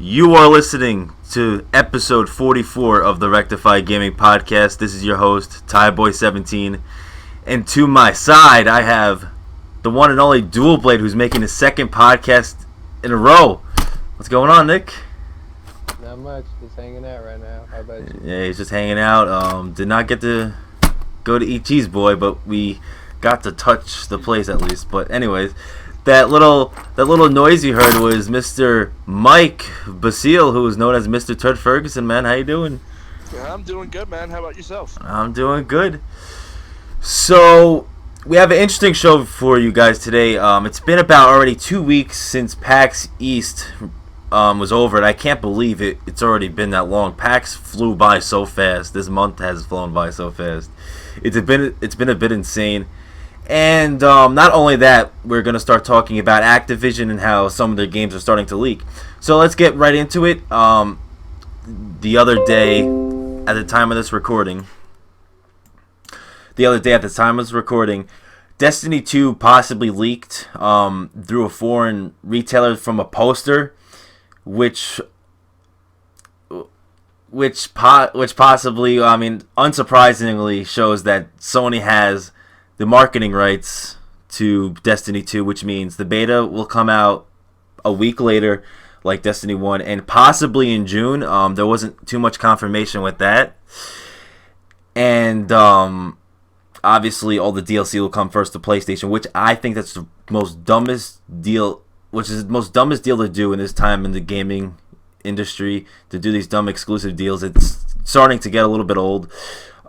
You are listening to episode 44 of the Rectify Gaming podcast. This is your host, Tyboy17. And to my side, I have the one and only DUAL Blade, who's making his second podcast in a row. What's going on, Nick? Not much. Just hanging out right now. How about you? Yeah, he's just hanging out. Did not get to go to eat cheese, boy, but we got to touch the place at least. But anyways, that little noise you heard was Mr. Mike Basile, who is known as Mr. Turd Ferguson. Man, how you doing? Yeah, I'm doing good, man. How about yourself? I'm doing good. So we have an interesting show for you guys today. It's been about already 2 weeks since PAX East was over, and I can't believe it. It's already been that long. PAX flew by so fast. This month has flown by so fast. It's been a bit insane. And not only that, we're going to start talking about Activision and how some of their games are starting to leak. So let's get right into it. The other day, at the time of this recording, Destiny 2 possibly leaked through a foreign retailer from a poster, which possibly, I mean, unsurprisingly shows that Sony has the marketing rights to Destiny 2, which means the beta will come out a week later, like Destiny 1, and possibly in June. There wasn't too much confirmation with that. And obviously all the DLC will come first to PlayStation, which I think that's the most dumbest deal, to do in this time in the gaming industry, to do these dumb exclusive deals. It's starting to get a little bit old.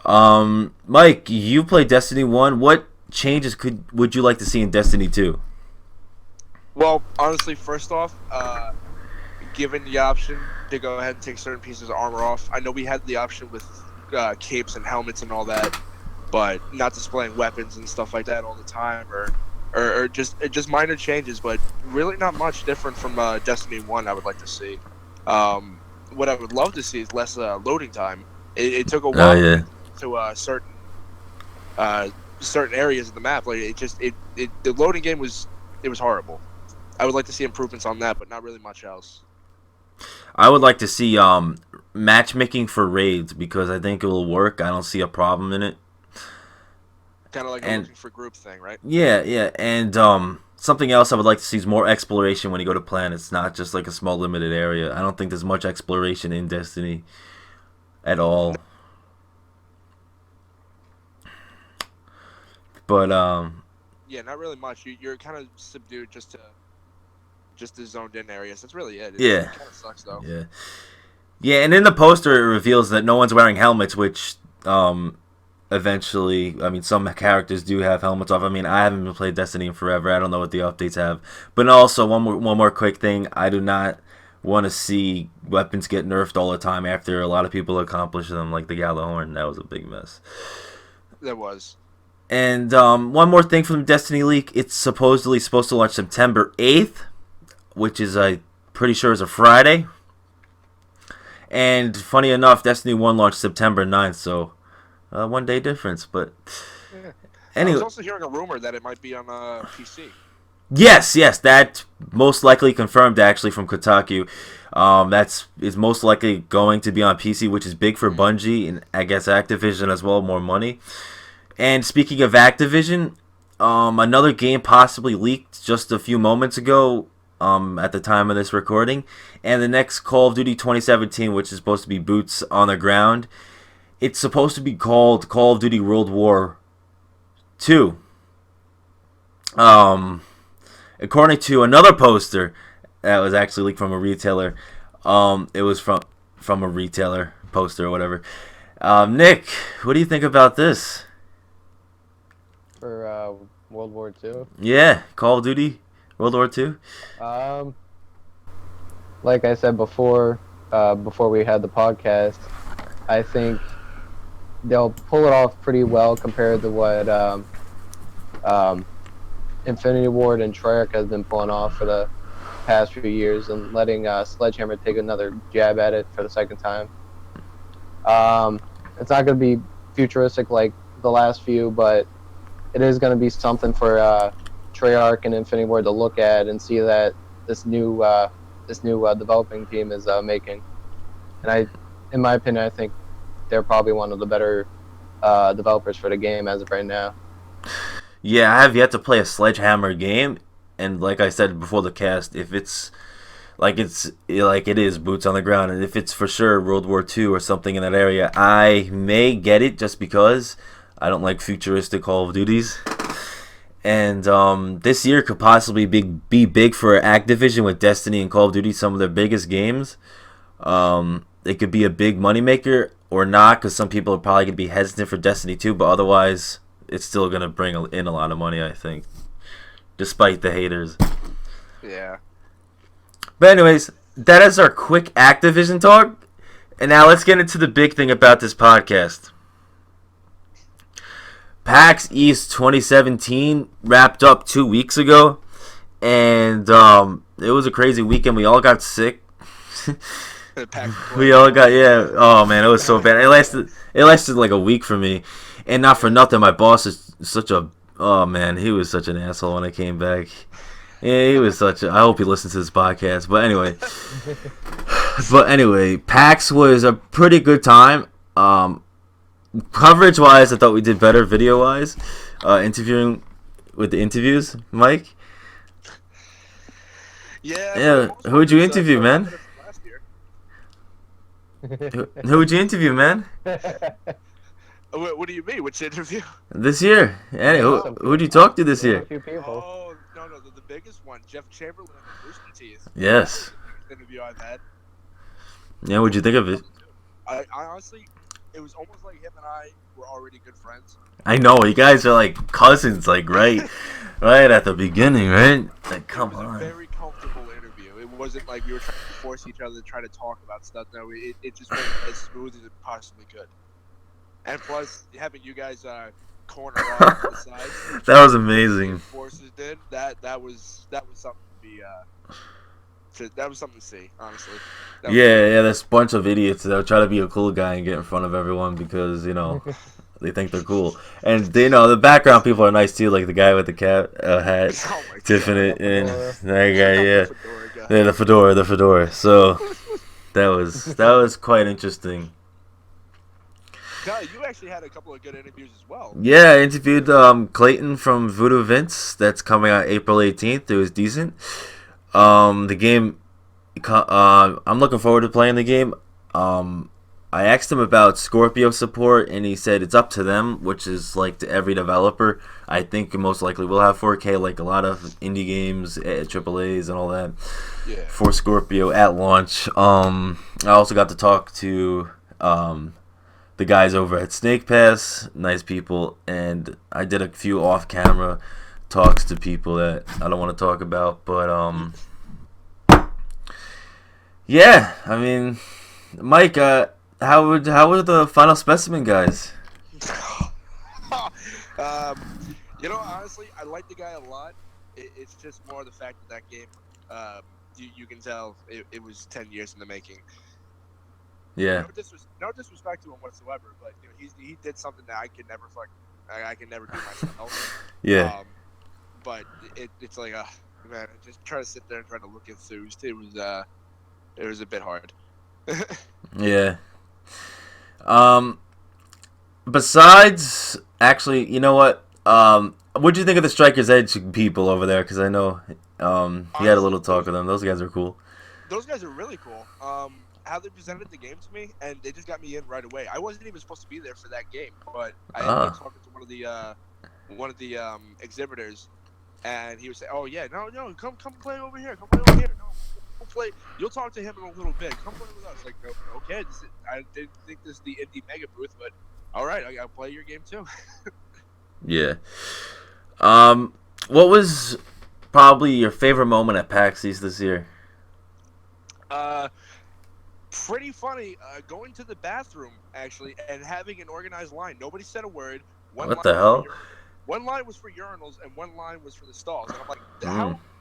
Mike, you played Destiny 1. What changes would you like to see in Destiny 2? Well, honestly, first off, given the option to go ahead and take certain pieces of armor off, I know we had the option with capes and helmets and all that, but not displaying weapons and stuff like that all the time, or just minor changes, but really not much different from Destiny 1. I would like to see. What I would love to see is less loading time. It took a while. Oh, yeah. To certain areas of the map, like the loading game was horrible. I would like to see improvements on that, but not really much else. I would like to see matchmaking for raids, because I think it will work. I don't see a problem in it. Kind of like a looking for group thing, right? Yeah, and something else I would like to see is more exploration when you go to planets, not just like a small limited area. I don't think there's much exploration in Destiny at all. But yeah, not really much. You're kind of subdued just to zoned in areas. That's really it. Yeah. It kind of sucks though. Yeah, and in the poster it reveals that no one's wearing helmets, which eventually, I mean, some characters do have helmets off. I mean, I haven't been playing Destiny in forever. I don't know what the updates have. But also, one more quick thing. I do not want to see weapons get nerfed all the time after a lot of people accomplish them, like the Gjallarhorn. That was a big mess. That was. And one more thing from the Destiny leak. It's supposedly supposed to launch September 8th, which is, I'm pretty sure, is a Friday. And funny enough, Destiny 1 launched September 9th, so 1 day difference. But yeah. Anyway, I was also hearing a rumor that it might be on PC. Yes, that most likely confirmed actually from Kotaku. Is most likely going to be on PC, which is big for Bungie and I guess Activision as well, more money. And speaking of Activision, another game possibly leaked just a few moments ago at the time of this recording. And the next Call of Duty 2017, which is supposed to be boots on the ground, it's supposed to be called Call of Duty World War II. According to another poster that was actually leaked from a retailer, it was from a retailer poster or whatever. Nick, what do you think about this? For World War II? Yeah, Call of Duty World War II. Like I said before we had the podcast, I think they'll pull it off pretty well compared to what Infinity Ward and Treyarch has been pulling off for the past few years, and letting Sledgehammer take another jab at it for the second time. It's not going to be futuristic like the last few, but it is going to be something for Treyarch and Infinity Ward to look at and see that this new this new developing team is making. And in my opinion, I think they're probably one of the better developers for the game as of right now. Yeah, I have yet to play a Sledgehammer game, and like I said before the cast, if it's like it is boots on the ground, and if it's for sure World War II or something in that area, I may get it just because I don't like futuristic Call of Duties. And this year could possibly be big for Activision with Destiny and Call of Duty, some of their biggest games. It could be a big moneymaker or not, because some people are probably going to be hesitant for Destiny 2, but otherwise it's still going to bring in a lot of money, I think, despite the haters. Yeah. But anyways, that is our quick Activision talk. And now let's get into the big thing about this podcast. PAX East 2017 wrapped up 2 weeks ago, and it was a crazy weekend. We all got sick. We all got Oh man, it was so bad. It lasted like a week for me, and not for nothing. My boss is such a he was such an asshole when I came back. Yeah, he was such a. I hope he listens to this podcast. But anyway, PAX was a pretty good time. Coverage wise, I thought we did better video wise. Interviewing with the interviews, Mike. Yeah. Who'd you interview, man? Who'd you interview, man? What do you mean? Which interview? This year. Who'd you talk to this year? Oh no, the biggest one, Jeff Chamberlain and Rooster Teeth. Yes. The biggest interview I've had. Yeah, what'd you think of it? I honestly, it was almost like him and I were already good friends. I know, you guys are like cousins, like right at the beginning, right? Like, come on. It was a very comfortable interview. It wasn't like we were trying to force each other to try to talk about stuff. No, it just went as smooth as it possibly could. And plus, having you guys corner off to the side. That was amazing. Forces did that was something to be that was something to see, honestly. Yeah, there's a bunch of idiots that try to be a cool guy and get in front of everyone because, they think they're cool. And, the background people are nice, too, like the guy with the hat, Tiffany, and that guy, yeah. Yeah, the fedora. So, that was quite interesting. God, you actually had a couple of good interviews as well. Yeah, I interviewed Clayton from Voodoo Vince. That's coming out April 18th. It was decent. The game, I'm looking forward to playing the game. I asked him about Scorpio support, and he said it's up to them, which is like to every developer. I think most likely we'll have 4K, like a lot of indie games, AAAs, and all that, for Scorpio at launch. I also got to talk to the guys over at Snake Pass, nice people, and I did a few off-camera talks to people that I don't want to talk about, but yeah, I mean, Mike, how were the Final Specimen guys? Honestly, I like the guy a lot. It's just more the fact that game, you can tell it was 10 years in the making. Yeah. No disrespect to him whatsoever, but he did something that I can never do myself. Yeah. But it's like, man, just try to sit there and try to look enthused. It was a bit hard. Yeah. Besides, actually, you know what? What'd you think of the Strikers Edge people over there? Because I know he had a little talk with them. Those guys are cool. Those guys are really cool. How they presented the game to me, and they just got me in right away. I wasn't even supposed to be there for that game, but I ended up talking to one of the exhibitors, and he was saying, "Oh yeah, no, come play over here. Come play over here. No, we'll play. You'll talk to him in a little bit. Come play with us." Like, okay, I didn't think this is the indie mega booth, but all right, I gotta play your game too. Yeah. What was probably your favorite moment at PAX East this year? Pretty funny. Going to the bathroom actually, and having an organized line. Nobody said a word. What the hell? One line was for urinals, and one line was for the stalls. And I'm like,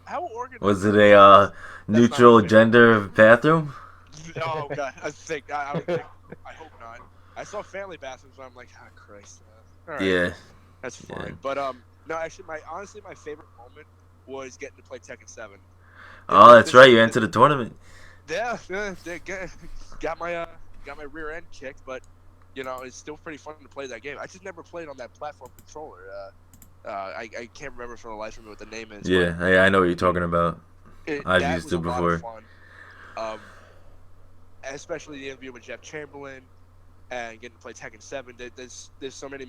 how organized? Was it a neutral gender bathroom? Oh god, I hope not. I saw family bathrooms, and I'm like, oh Christ. All right. Yeah. That's fine. Yeah. But no, actually, my favorite moment was getting to play Tekken 7. Oh, that's right. You entered the tournament. Yeah, got my rear end kicked, but it's still pretty fun to play that game. I just never played on that platform controller. I can't remember for the life of me what the name is. Yeah, I know what you're talking about. I've That used was it a lot before. of fun. Especially the interview with Jeff Chamberlain and getting to play Tekken 7. There's so many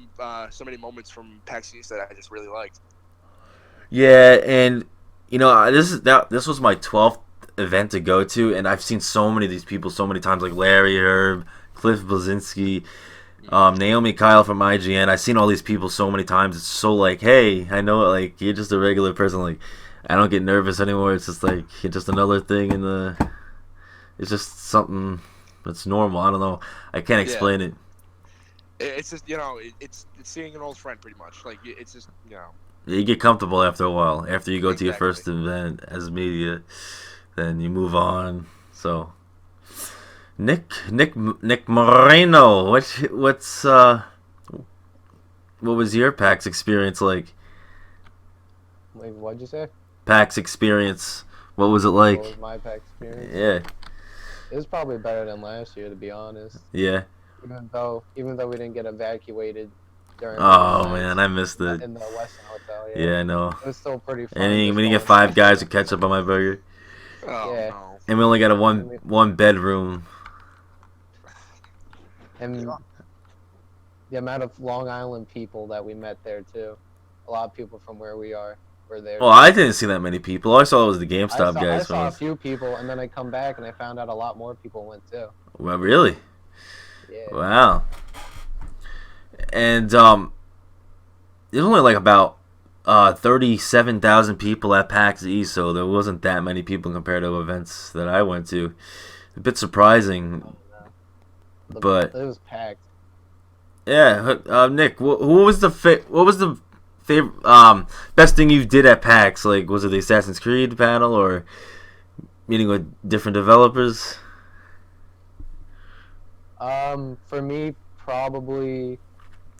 moments from PAX East that I just really liked. Yeah, and this was my 12th event to go to, and I've seen so many of these people so many times, like Larry Herb, Cliff Blazinski, Naomi Kyle from IGN. I've seen all these people so many times. It's so like, hey, I know, like, you're just a regular person. Like, I don't get nervous anymore. It's just like just another thing in the. It's just something that's normal. I don't know. I can't explain it. It's just it's seeing an old friend pretty much. Like it's just You get comfortable after a while. After you go to your Exactly. first event as media, then you move on. So, Nick Moreno, what was your PAX experience like? Wait, what'd you say? PAX experience. What was it like? What was my PAX experience? Yeah. It was probably better than last year, to be honest. Yeah. Even though we didn't get evacuated during Oh man, I missed it. in the Westin Hotel. Yeah, I know. It was still pretty fun. And we didn't get 5 guys to catch up on my burger. Oh Yeah. no. And we only got a one bedroom. And the amount of Long Island people that we met there too. A lot of people from where we are were there. Well, I didn't see that many people. All I saw was the GameStop guys. I saw a few people, and then I come back and I found out a lot more people went too. Well, really? Yeah. Wow. And there's only like about 37,000 people at PAX East, so there wasn't that many people compared to events that I went to. A bit surprising, but it was packed. Yeah, Nick, what was the favorite best thing you did at PAX? Like, was it the Assassin's Creed panel or meeting with different developers? For me, probably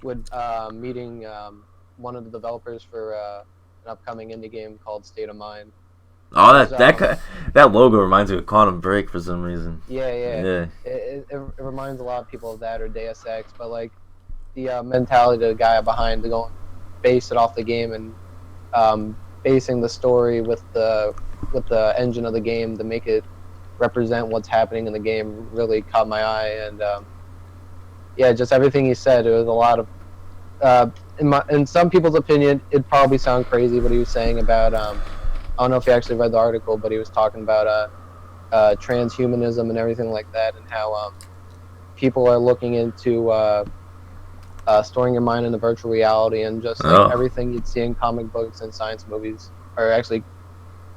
would meeting one of the developers for an upcoming indie game called State of Mind. Oh, that logo reminds me of Quantum Break for some reason. Yeah. It reminds a lot of people of that or Deus Ex, but like the mentality of the guy behind base it off the game and basing the story with the engine of the game to make it represent what's happening in the game really caught my eye. And just everything he said, it was a lot of in some people's opinion it'd probably sound crazy what he was saying about I don't know if you actually read the article, but he was talking about transhumanism and everything like that, and how people are looking into storing your mind in the virtual reality, and just like everything you'd see in comic books and science movies are actually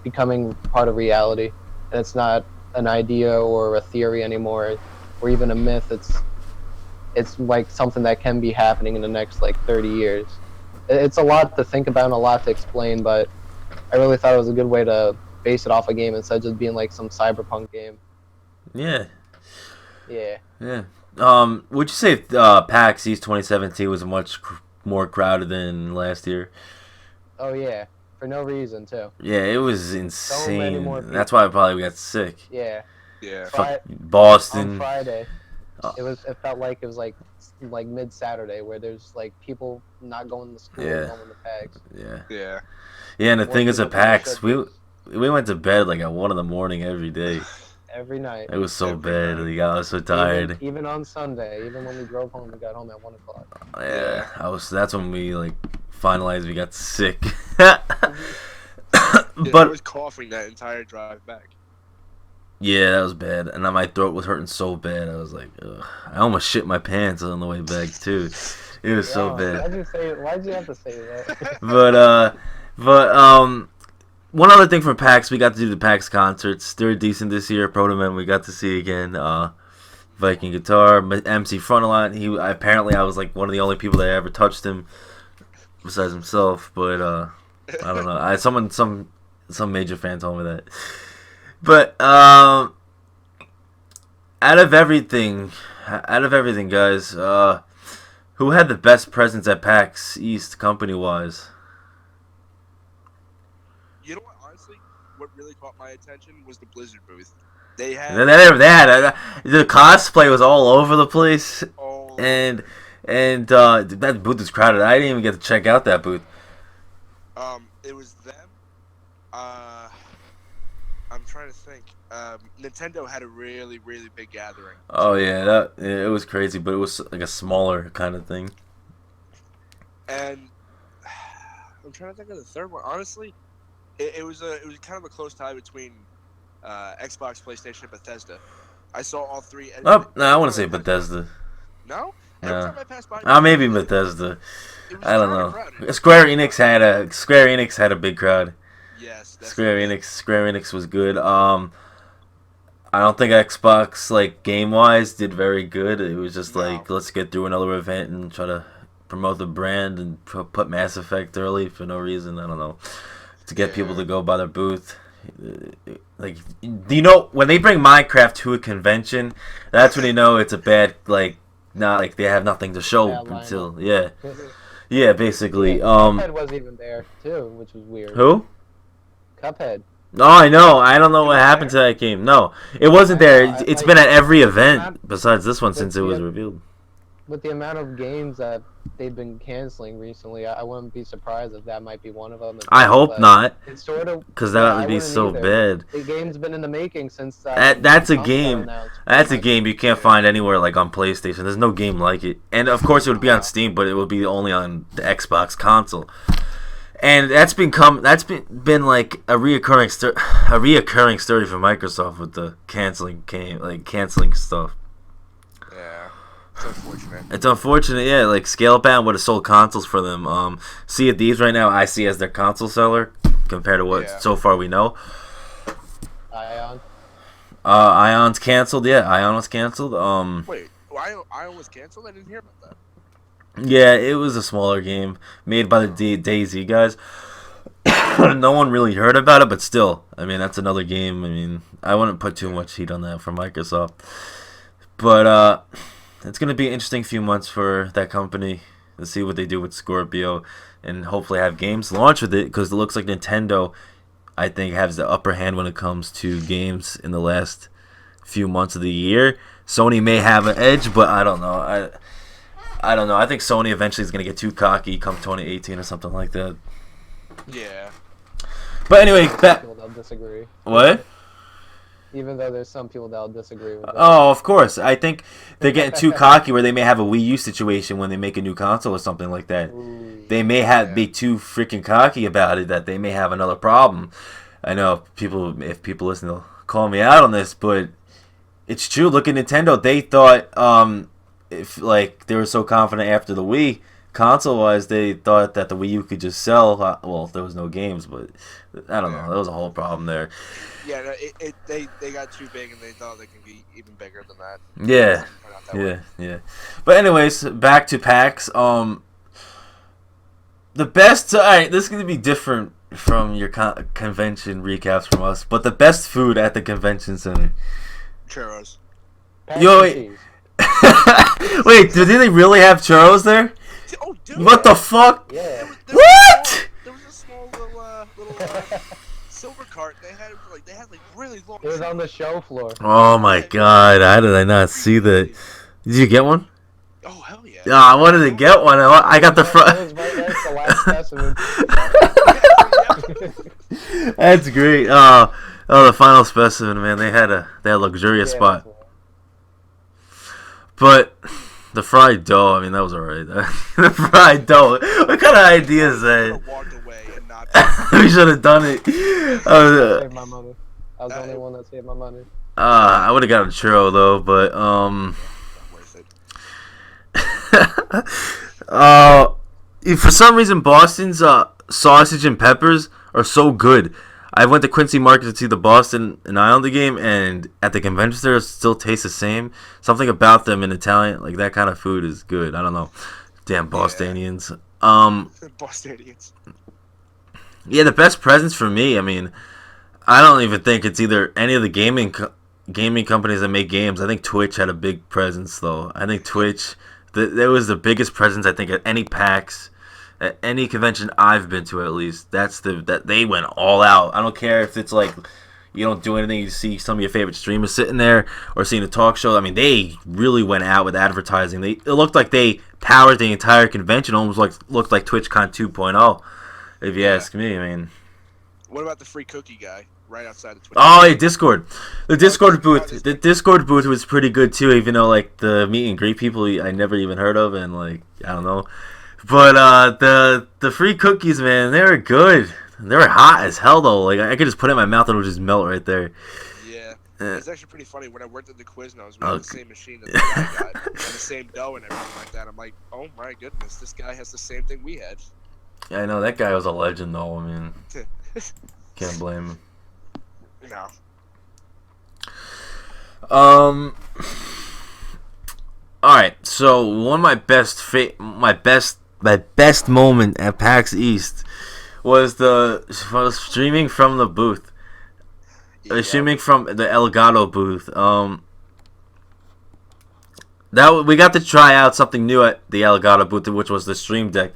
becoming part of reality. And it's not an idea or a theory anymore, or even a myth. It's like something that can be happening in the next like 30 years. It's a lot to think about and a lot to explain, but I really thought it was a good way to base it off a game instead of just being like some cyberpunk game. Yeah. Yeah. Would you say PAX East 2017 was much more crowded than last year? Oh yeah, for no reason too. Yeah, it was insane. So many more people. That's why I probably got sick. Yeah. Boston. On Friday, it felt like it was like mid-Saturday where there's like people not going to school, going to PAX. Yeah. Yeah, and the thing is, at PAX, we went to bed like at 1 in the morning every day. Every night. It was so bad. Like, I was so tired. Even on Sunday, even when we drove home, we got home at 1 o'clock. Yeah, that's when we like finalized we got sick. But I was coughing that entire drive back. Yeah, that was bad, and my throat was hurting so bad. I was like, ugh. I almost shit my pants on the way back too. It was so bad. Why'd you have to say that? But one other thing from PAX, we got to do the PAX concerts. They're decent this year. Protoman, we got to see again. Viking Guitar, MC Frontalot. I was like one of the only people that ever touched him, besides himself. But I don't know. Some major fan told me that. But out of everything, guys, who had the best presence at PAX East company wise? You know what? Honestly, what really caught my attention was the Blizzard booth. They had the cosplay was all over the place, all and that booth is crowded. I didn't even get to check out that booth. It was them. I'm trying to think. Nintendo had a really, really big gathering. Oh yeah, it was crazy, but it was like a smaller kind of thing. And I'm trying to think of the third one. Honestly, it was kind of a close tie between Xbox, PlayStation, and Bethesda. I saw all three. Oh no, I want to say Bethesda. No? No. Every time I passed by, Maybe Bethesda. I don't know. crowded. Square Enix had a big crowd. Yes. Square Enix was good. I don't think Xbox, like, game-wise, did very good. It was just like, let's get through another event and try to promote the brand and put Mass Effect early for no reason. I don't know. To get people to go by their booth. Like, do you know, when they bring Minecraft to a convention, that's when you know it's a bad, like, not like they have nothing to show until, yeah, basically. Cuphead wasn't even there, too, which was weird. Who? Cuphead. No, I know. I don't know what happened to that game. No, it wasn't there. It's been at every event besides this one since it was revealed. With the amount of games that they've been canceling recently, I wouldn't be surprised if that might be one of them. I hope not, it's sort of because that would be so bad. The game's been in the making since. That's a game. That's a game you can't find anywhere, like on PlayStation. There's no game like it, and of course it would be on Steam, but it would be only on the Xbox console. And that's been like a reoccurring story for Microsoft with the canceling stuff. Yeah, it's unfortunate. It's unfortunate, yeah. Like Scalebound would have sold consoles for them. Sea of Thieves right now, I see as their console seller compared to what so far we know. Ion. Ion's canceled. Yeah, Ion was canceled. Wait, Ion was canceled? I didn't hear about that. Yeah, it was a smaller game made by the DayZ guys. No one really heard about it, but still, I mean, that's another game. I mean, I wouldn't put too much heat on that for Microsoft. But it's going to be an interesting few months for that company to see what they do with Scorpio and hopefully have games launch with it, because it looks like Nintendo, I think, has the upper hand when it comes to games in the last few months of the year. Sony may have an edge, but I don't know. I don't know. I think Sony eventually is going to get too cocky come 2018 or something like that. Yeah. But anyway, People that'll disagree. What? Even though there's some people that'll disagree with that. Oh, of course. I think they're getting too cocky where they may have a Wii U situation when they make a new console or something like that. Ooh, they may be too freaking cocky about it that they may have another problem. I know if people listen, they'll call me out on this, but it's true. Look at Nintendo. They thought if like they were so confident after the Wii console wise, they thought that the Wii U could just sell. Well, there was no games, but I don't know. There was a whole problem there. Yeah, no, they got too big and they thought they could be even bigger than that. Yeah. But anyways, back to PAX. The best. All right, this is gonna be different from your convention recaps from us, but the best food at the convention center. Churros. Wait, did they really have churros there? Oh, dude. What the fuck? Yeah. What? There was a small little silver cart. They had really long. It was on the show floor. Oh my god! How did I not see that? Did you get one? Oh hell yeah! Yeah, I wanted to get one. I got the front. It was right next to the last specimen. That's great. Oh, the final specimen, man. They had a luxurious spot. But the fried dough, I mean, that was alright. The fried dough. What kind of idea is that? We should have done it. Saved my money. I was the only one that saved my money. I would have got a churro though, but for some reason Boston's sausage and peppers are so good. I went to Quincy Market to see the Boston and Islander game, and at the convention center, it still tastes the same. Something about them in Italian, like that kind of food, is good. I don't know. Damn Bostonians. Bostonians. Yeah, the best presents for me. I mean, I don't even think it's either any of the gaming companies that make games. I think Twitch had a big presence, though. I think Twitch, that was the biggest presence I think at any PAX. At any convention I've been to, at least, that they went all out. I don't care if it's like you don't do anything. You see some of your favorite streamers sitting there or seeing a talk show. I mean, they really went out with advertising. It looked like they powered the entire convention. Almost looked like TwitchCon 2.0, if you ask me. I mean, what about the free cookie guy right outside the Twitch? Oh, yeah, Discord. The Discord booth. The Discord booth was pretty good too. Even though like the meet and greet people I never even heard of, and like I don't know. But the free cookies, man, they were good. They were hot as hell though. Like I could just put it in my mouth and it would just melt right there. Yeah, it's actually pretty funny. When I worked at the Quiznos, we had the same machine that the guy got, and the same dough and everything like that. I'm like, oh my goodness, this guy has the same thing we had. Yeah, I know that guy was a legend though. I mean, can't blame him. No. All right. So one of my best moment at PAX East was streaming from the booth. Streaming from the Elgato booth. We got to try out something new at the Elgato booth, which was the Stream Deck.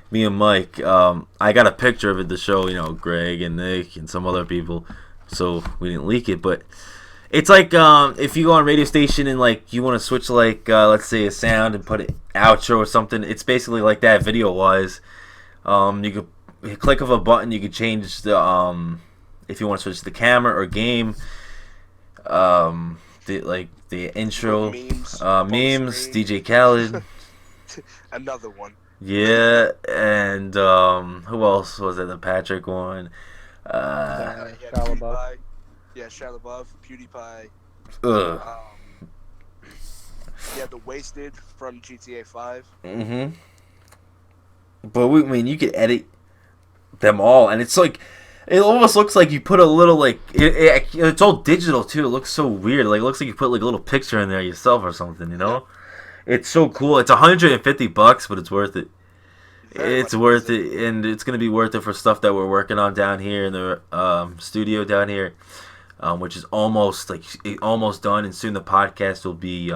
Me and Mike. I got a picture of it to show, Greg and Nick and some other people, so we didn't leak it. But it's like if you go on a radio station and like you want to switch like let's say a sound and put it outro or something. It's basically like that video wise. You could click of a button. You could change the if you want to switch the camera or game. The intro, memes, DJ Khaled. Another one. Yeah, and who else was it? The Patrick one. Shia LaBeouf. Yeah, Shia LaBeouf, PewDiePie. Yeah, the Wasted from GTA 5. Mm-hmm. But I mean, you could edit them all, and it's like it almost looks like you put a little like it's all digital too. It looks so weird. Like it looks like you put like a little picture in there yourself or something. Yeah. It's so cool. It's $150, but it's worth it. It's worth it, and it's gonna be worth it for stuff that we're working on down here in the studio down here, which is almost done. And soon the podcast will be.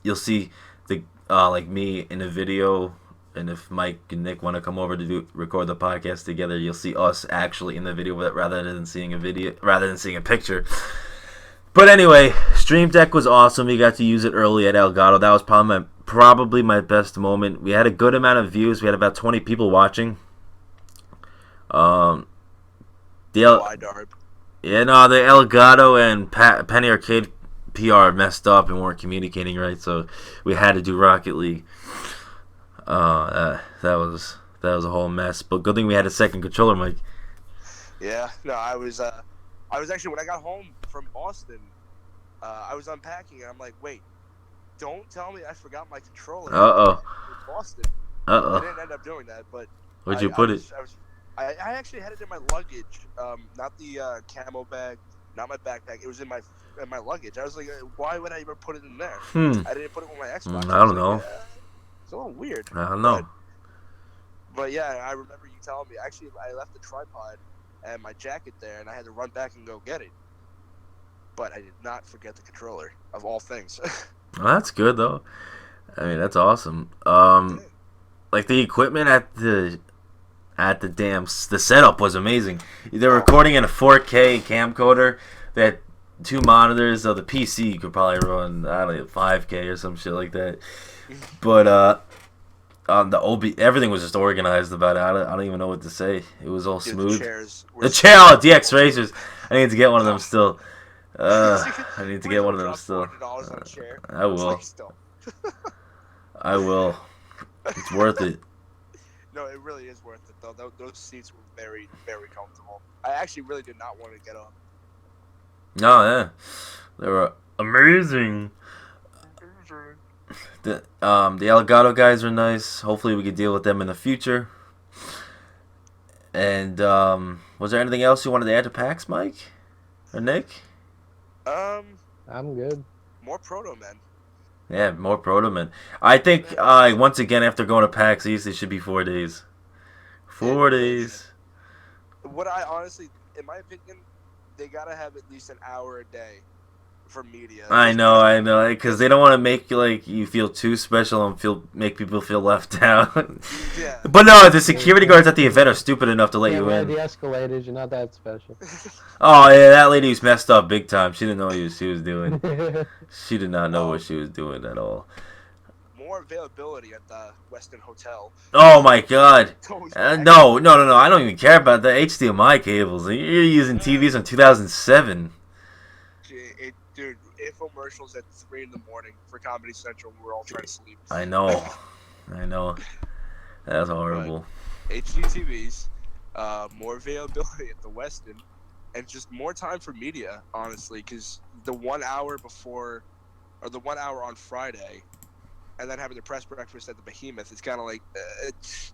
You'll see the like me in a video, and if Mike and Nick want to come over to record the podcast together, you'll see us actually in the video rather than seeing a picture. But anyway, Stream Deck was awesome. We got to use it early at Elgato. That was probably my best moment. We had a good amount of views. We had about 20 people watching. The Elgato and Penny Arcade PR messed up and weren't communicating right, so we had to do Rocket League. That was a whole mess. But good thing we had a second controller, Mike. Yeah, no, I was actually, when I got home from Boston, I was unpacking and I'm like, wait, don't tell me I forgot my controller. In Boston. I didn't end up doing that, but where'd you put it? I actually had it in my luggage, not the camo bag, not my backpack. It was in my luggage. I was like, why would I even put it in there? I didn't put it with my Xbox. I don't know. It's a little weird. I don't know. But yeah, I remember you telling me. Actually, I left the tripod and my jacket there, and I had to run back and go get it. But I did not forget the controller, of all things. Well, that's good though. I mean, that's awesome. Like the equipment at the setup was amazing. They're recording in a 4K camcorder. They had 2 monitors. The PC could probably run 5K or some shit like that. But the everything was just organized about it. I don't even know what to say. It was all smooth. The DX Racers. I need to get one of them still. I need to get one of them still. I will. I will. It's worth it. No, it really is worth it though. Those seats were very, very comfortable. I actually really did not want to get up. No, yeah, they were amazing. The Elgato guys are nice. Hopefully, we can deal with them in the future. And was there anything else you wanted to add to PAX, Mike or Nick? I'm good. More Proto Men. Yeah, more Proto Men. I think once again after going to PAX East, it should be 4 days. 4 days. What I honestly, in my opinion, they gotta have at least an hour a day for media. I know, because they don't want to make you feel too special and make people feel left out. Yeah. But no, the security guards at the event are stupid enough to let you in. The escalators, you're not that special. Oh yeah, that lady was messed up big time. She didn't know what she was doing. She did not know what she was doing at all. More availability at the Westin Hotel. Oh my god. No. I don't even care about the HDMI cables. You're using TVs from 2007. Dude, infomercials at 3 in the morning for Comedy Central. We're all trying to sleep. I know. That's horrible. But HDTVs, more availability at the Westin, and just more time for media, honestly, because the 1 hour before, or the 1 hour on Friday, and then having the press breakfast at the Behemoth, it's kind of like it's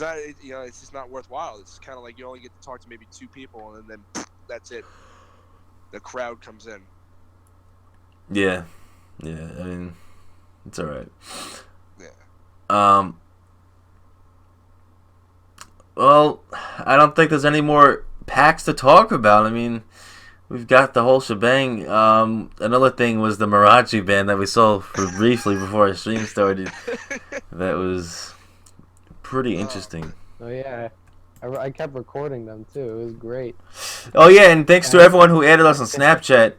not, it's just not worthwhile. It's kind of like you only get to talk to maybe 2 people, and then that's it. The crowd comes in. Yeah. I mean, it's all right. Yeah. Well, I don't think there's any more PAX to talk about. I mean, we've got the whole shebang. Another thing was the mariachi band that we saw briefly before our stream started. That was pretty interesting. Oh yeah, I kept recording them too. It was great. Oh yeah, and thanks to everyone who added us on Snapchat.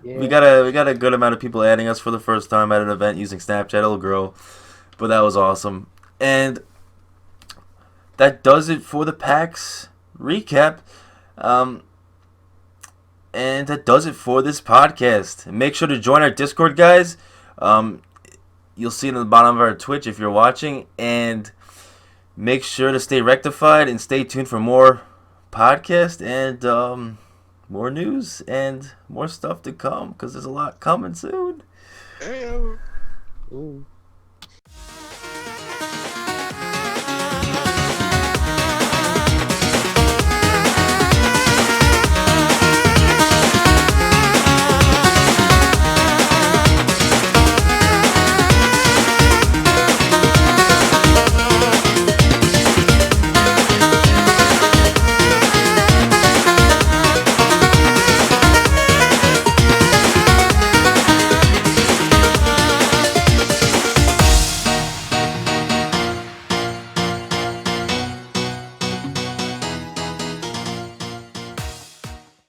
We got a good amount of people adding us for the first time at an event using Snapchat. It'll grow, but that was awesome. And that does it for the PAX recap. And that does it for this podcast. Make sure to join our Discord, guys. You'll see it at the bottom of our Twitch if you're watching. And make sure to stay rectified and stay tuned for more podcast and more news and more stuff to come, because there's a lot coming soon. Hey-o. Ooh.